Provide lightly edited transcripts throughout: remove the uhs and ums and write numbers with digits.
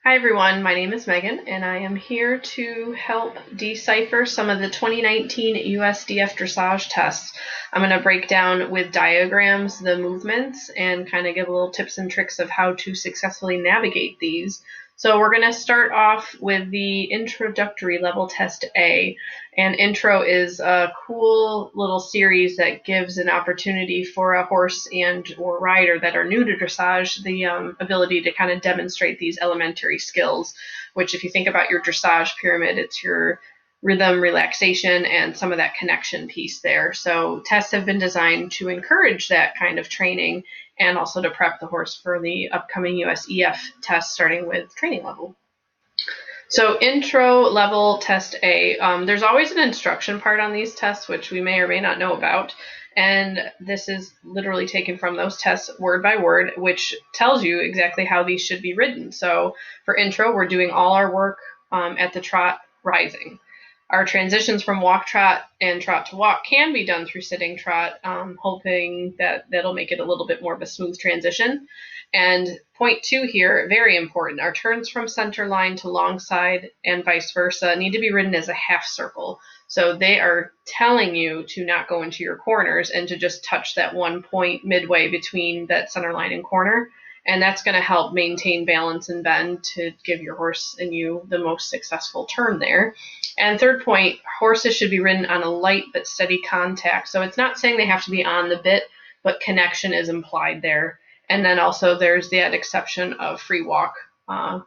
Hi everyone, my name is Megan and I am here to help decipher some of the 2019 USDF dressage tests. I'm going to break down with diagrams the movements and kind of give a little tips and tricks of how to successfully navigate these. So we're going to start off with the introductory level test A, and intro is a cool little series that gives an opportunity for a horse and or rider that are new to dressage the ability to kind of demonstrate these elementary skills, which if you think about your dressage pyramid, it's your rhythm, relaxation, and some of that connection piece there. So tests have been designed to encourage that kind of training and also to prep the horse for the upcoming USEF test starting with training level. So intro level test A, there's always an instruction part on these tests, which we may or may not know about. And this is literally taken from those tests word by word, which tells you exactly how these should be ridden. So for intro, we're doing all our work at the trot rising. Our transitions from walk trot and trot to walk can be done through sitting trot, hoping that that'll make it a little bit more of a smooth transition. And point 2 here, very important, our turns from center line to long side and vice versa need to be ridden as a half circle. So they are telling you to not go into your corners and to just touch that one point midway between that center line and corner. And that's going to help maintain balance and bend to give your horse and you the most successful turn there. And third point, horses should be ridden on a light but steady contact. So it's not saying they have to be on the bit, but connection is implied there. And then also there's that exception of free walk,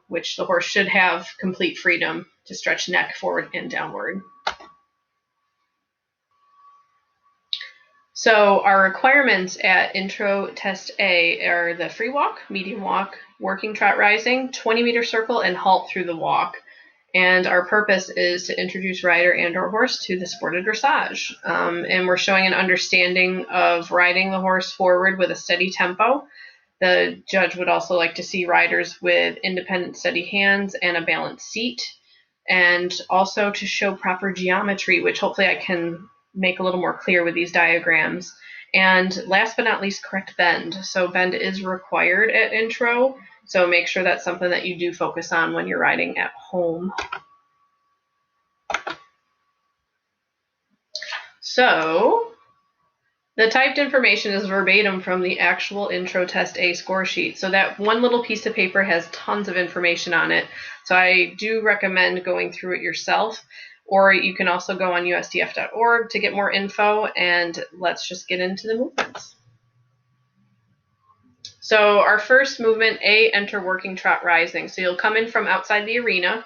which the horse should have complete freedom to stretch neck forward and downward. So our requirements at Intro Test A are the free walk, medium walk, working trot rising, 20-meter circle, and halt through the walk. And our purpose is to introduce rider and or horse to the sport of dressage. And we're showing an understanding of riding the horse forward with a steady tempo. The judge would also like to see riders with independent steady hands and a balanced seat, and also to show proper geometry, which hopefully I can make a little more clear with these diagrams. And last but not least, correct bend. So bend is required at intro, so make sure that's something that you do focus on when you're riding at home. So the typed information is verbatim from the actual Intro Test A score sheet. So that one little piece of paper has tons of information on it. So I do recommend going through it yourself, or you can also go on USDF.org to get more info, and let's just get into the movements. So our first movement, A, enter working trot rising. So you'll come in from outside the arena,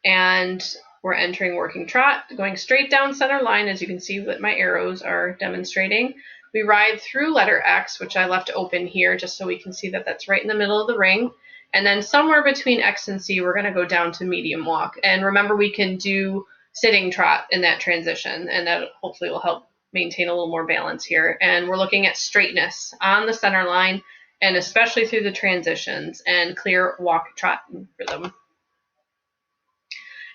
and we're entering working trot, going straight down center line, as you can see what my arrows are demonstrating. We ride through letter X, which I left open here just so we can see that that's right in the middle of the ring. And then somewhere between X and C, we're going to go down to medium walk. And remember, we can do sitting trot in that transition, and that hopefully will help maintain a little more balance here. And we're looking at straightness on the center line, and especially through the transitions, and clear walk trot rhythm.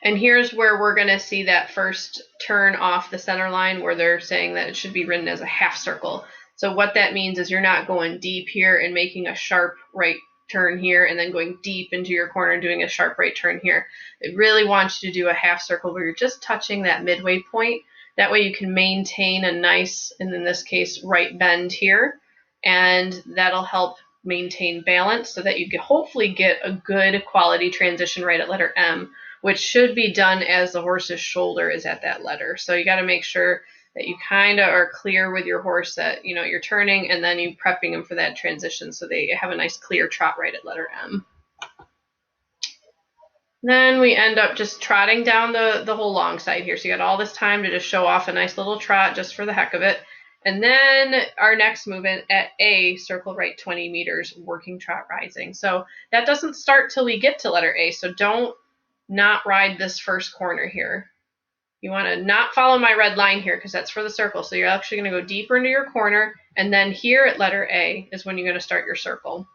And here's where we're going to see that first turn off the center line where they're saying that it should be ridden as a half circle. So what that means is you're not going deep here and making a sharp right turn here and then going deep into your corner and doing a sharp right turn here. It really wants you to do a half circle where you're just touching that midway point. That way you can maintain a nice, and in this case, right bend here. And that'll help maintain balance so that you can hopefully get a good quality transition right at letter M, which should be done as the horse's shoulder is at that letter. So you got to make sure that you kind of are clear with your horse that, you know, you're turning and then you prepping them for that transition so they have a nice clear trot right at letter M. Then we end up just trotting down the whole long side here. So you got all this time to just show off a nice little trot just for the heck of it. And then our next movement at A, circle right 20 meters, working trot rising. So that doesn't start till we get to letter A. So don't not ride this first corner here. You want to not follow my red line here because that's for the circle. So you're actually going to go deeper into your corner, and then here at letter A is when you're going to start your circle.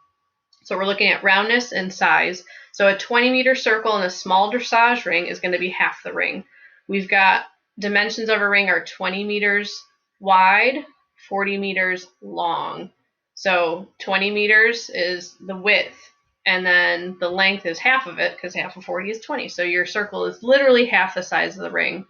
So we're looking at roundness and size. So a 20-meter circle in a small dressage ring is going to be half the ring. We've got dimensions of a ring are 20 meters wide, 40 meters long. So 20 meters is the width, and then the length is half of it, because half of 40 is 20. So your circle is literally half the size of the ring.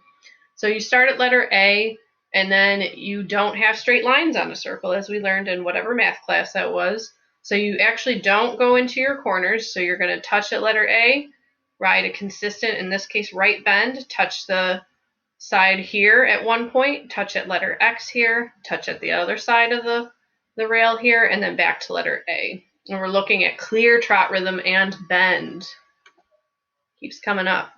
So you start at letter A, and then you don't have straight lines on a circle, as we learned in whatever math class that was. So you actually don't go into your corners. So you're going to touch at letter A, ride a consistent, in this case, right bend, touch the side here at one point, touch at letter X here, touch at the other side of the rail here, and then back to letter A. And we're looking at clear trot rhythm and bend. Keeps coming up.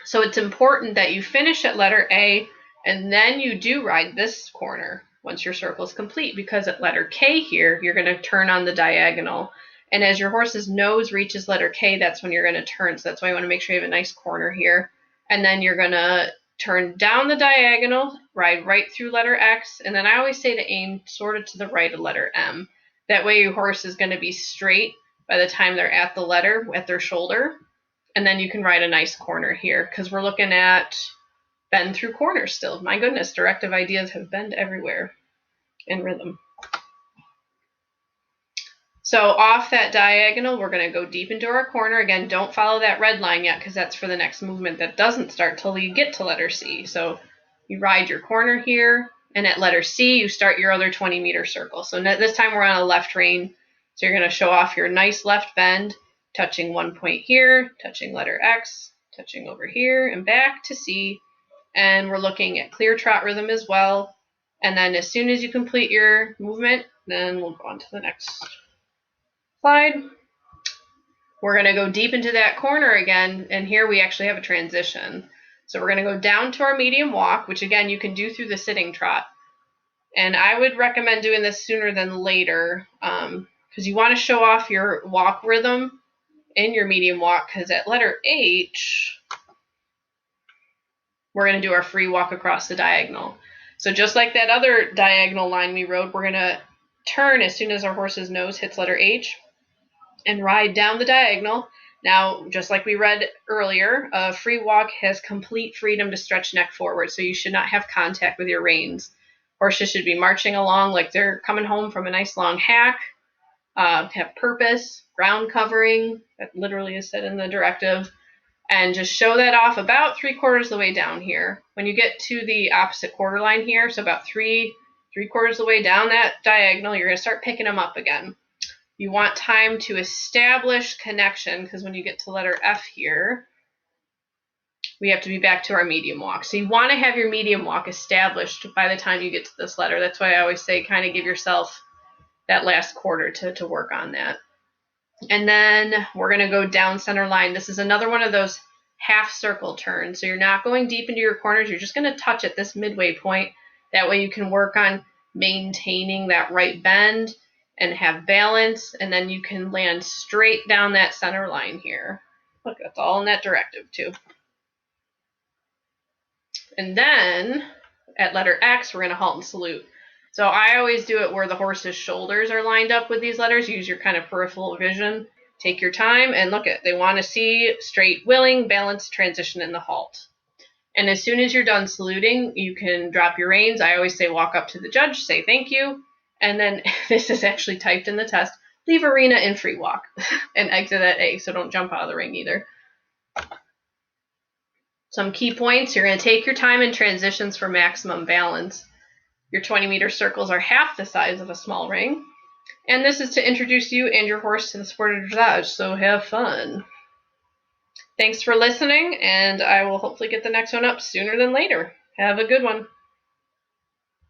So it's important that you finish at letter A and then you do ride this corner once your circle is complete, because at letter K here, you're going to turn on the diagonal. And as your horse's nose reaches letter K, that's when you're going to turn. So that's why you want to make sure you have a nice corner here. And then you're going to turn down the diagonal, ride right through letter X. And then I always say to aim sort of to the right of letter M. That way your horse is going to be straight by the time they're at the letter, at their shoulder. And then you can ride a nice corner here, because we're looking at bend through corners still. My goodness, directive ideas have bend everywhere in rhythm. So off that diagonal, we're going to go deep into our corner. Again, don't follow that red line yet, because that's for the next movement that doesn't start till you get to letter C. So you ride your corner here, and at letter C, you start your other 20-meter circle. So this time we're on a left rein. So you're going to show off your nice left bend, touching one point here, touching letter X, touching over here, and back to C. And we're looking at clear trot rhythm as well. And then as soon as you complete your movement, then we'll go on to the next slide. We're going to go deep into that corner again, and here we actually have a transition. So we're going to go down to our medium walk, which again you can do through the sitting trot. And I would recommend doing this sooner than later, because you want to show off your walk rhythm in your medium walk, because at letter H, we're going to do our free walk across the diagonal. So just like that other diagonal line we rode, we're going to turn as soon as our horse's nose hits letter H and ride down the diagonal. Now, just like we read earlier, a free walk has complete freedom to stretch neck forward, so you should not have contact with your reins. Horses should be marching along like they're coming home from a nice long hack, have purpose, ground covering, that literally is said in the directive, and just show that off about 3/4 of the way down here. When you get to the opposite quarter line here, so about 3/4 of the way down that diagonal, you're going to start picking them up again. You want time to establish connection, because when you get to letter F here, we have to be back to our medium walk. So you want to have your medium walk established by the time you get to this letter. That's why I always say kind of give yourself that last quarter to work on that. And then we're going to go down center line. This is another one of those half circle turns. So you're not going deep into your corners. You're just going to touch at this midway point. That way you can work on maintaining that right bend and have balance. And then you can land straight down that center line here. Look, that's all in that directive too. And then at letter X, we're going to halt and salute. So I always do it where the horse's shoulders are lined up with these letters. Use your kind of peripheral vision. Take your time and look at, they want to see straight, willing, balanced transition in the halt. And as soon as you're done saluting, you can drop your reins. I always say walk up to the judge, say thank you. And then this is actually typed in the test. Leave arena in free walk and exit at A. So don't jump out of the ring either. Some key points. You're going to take your time in transitions for maximum balance. Your 20-meter circles are half the size of a small ring. And this is to introduce you and your horse to the sport of dressage, so have fun. Thanks for listening, and I will hopefully get the next one up sooner than later. Have a good one.